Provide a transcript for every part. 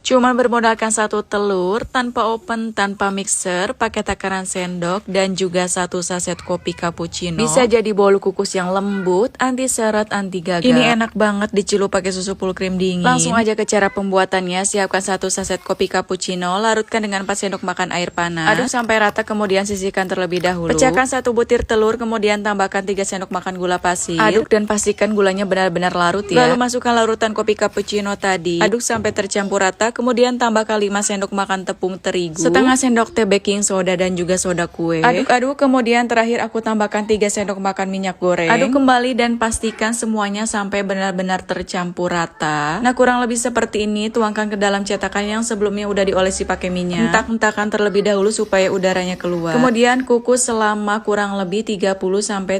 Cuma bermodalkan satu telur, tanpa oven, tanpa mixer, pakai takaran sendok, dan juga satu saset kopi cappuccino. Bisa jadi bolu kukus yang lembut, anti seret, anti gagal. Ini enak banget dicelup pakai susu full cream dingin. Langsung aja ke cara pembuatannya. Siapkan satu saset kopi cappuccino, larutkan dengan 4 sendok makan air panas. Aduk sampai rata, kemudian sisihkan terlebih dahulu. Pecahkan satu butir telur, kemudian tambahkan 3 sendok makan gula pasir. Aduk dan pastikan gulanya benar-benar larut ya. Lalu masukkan larutan kopi cappuccino tadi. Aduk sampai tercampur rata. Kemudian tambahkan 5 sendok makan tepung terigu, setengah sendok teh baking soda dan juga soda kue. Aduk-aduk, kemudian terakhir aku tambahkan 3 sendok makan minyak goreng. Aduk kembali dan pastikan semuanya sampai benar-benar tercampur rata. Nah, kurang lebih seperti ini. Tuangkan ke dalam cetakan yang sebelumnya udah diolesi pakai minyak. Hentak-hentakan terlebih dahulu supaya udaranya keluar. Kemudian kukus selama kurang lebih 30-35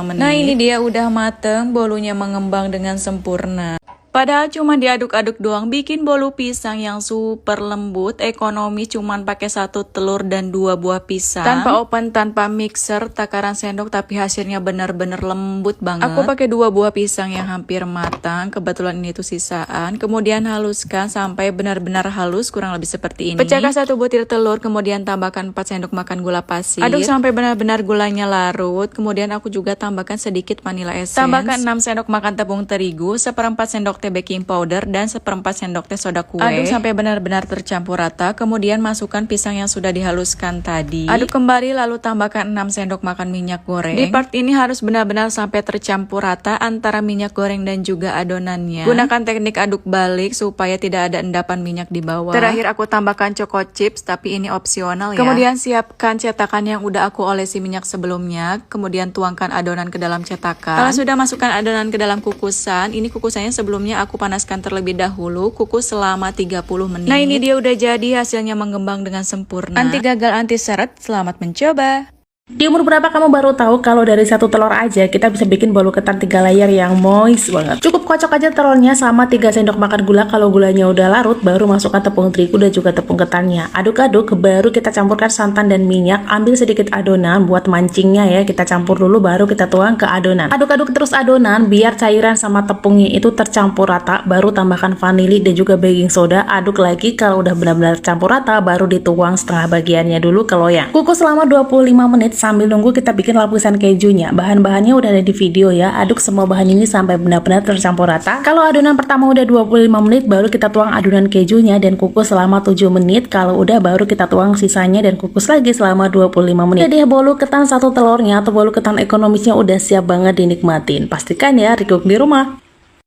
menit. Nah, ini dia udah mateng, bolunya mengembang dengan sempurna. Padahal cuma diaduk-aduk doang, bikin bolu pisang yang super lembut, ekonomis, cuman pakai 1 telur dan 2 buah pisang. Tanpa oven, tanpa mixer, takaran sendok, tapi hasilnya benar-benar lembut banget. Aku pakai 2 buah pisang yang hampir matang, kebetulan ini tuh sisaan. Kemudian haluskan sampai benar-benar halus, kurang lebih seperti ini. Pecahkan 1 butir telur, kemudian tambahkan 4 sendok makan gula pasir. Aduk sampai benar-benar gulanya larut. Kemudian aku juga tambahkan sedikit vanilla essence. Tambahkan 6 sendok makan tepung terigu, 1/4 sendok teh baking powder, dan 1/4 sendok teh soda kue. Aduk sampai benar-benar tercampur rata, kemudian masukkan pisang yang sudah dihaluskan tadi. Aduk kembali lalu tambahkan 6 sendok makan minyak goreng. Di part ini harus benar-benar sampai tercampur rata antara minyak goreng dan juga adonannya. Gunakan teknik aduk balik supaya tidak ada endapan minyak di bawah. Terakhir aku tambahkan choco chips, tapi ini opsional ya. Kemudian siapkan cetakan yang udah aku olesi minyak sebelumnya, kemudian tuangkan adonan ke dalam cetakan. Kalau sudah masukkan adonan ke dalam kukusan, ini kukusannya sebelumnya aku panaskan terlebih dahulu, kukus selama 30 menit. Nah, ini dia udah jadi, hasilnya mengembang dengan sempurna. Anti gagal, anti seret, selamat mencoba. Di umur berapa kamu baru tahu kalau dari 1 telur aja kita bisa bikin bolu ketan 3 layer yang moist banget. Cukup kocok aja telurnya sama 3 sendok makan gula. Kalau gulanya udah larut, baru masukkan tepung terigu dan juga tepung ketannya. Aduk-aduk, baru kita campurkan santan dan minyak. Ambil sedikit adonan buat mancingnya ya. Kita campur dulu, baru kita tuang ke adonan. Aduk-aduk terus adonan biar cairan sama tepungnya itu tercampur rata. Baru tambahkan vanili dan juga baking soda. Aduk lagi, kalau udah benar-benar campur rata, baru dituang setengah bagiannya dulu ke loyang. Kukus selama 25 menit. Sambil nunggu kita bikin lapisan kejunya. Bahan-bahannya udah ada di video ya. Aduk semua bahan ini sampai benar-benar tercampur rata. Kalau adonan pertama udah 25 menit, baru kita tuang adonan kejunya dan kukus selama 7 menit. Kalau udah, baru kita tuang sisanya dan kukus lagi selama 25 menit. Jadi bolu ketan 1 telurnya atau bolu ketan ekonomisnya udah siap banget dinikmatin. Pastikan ya recook di rumah.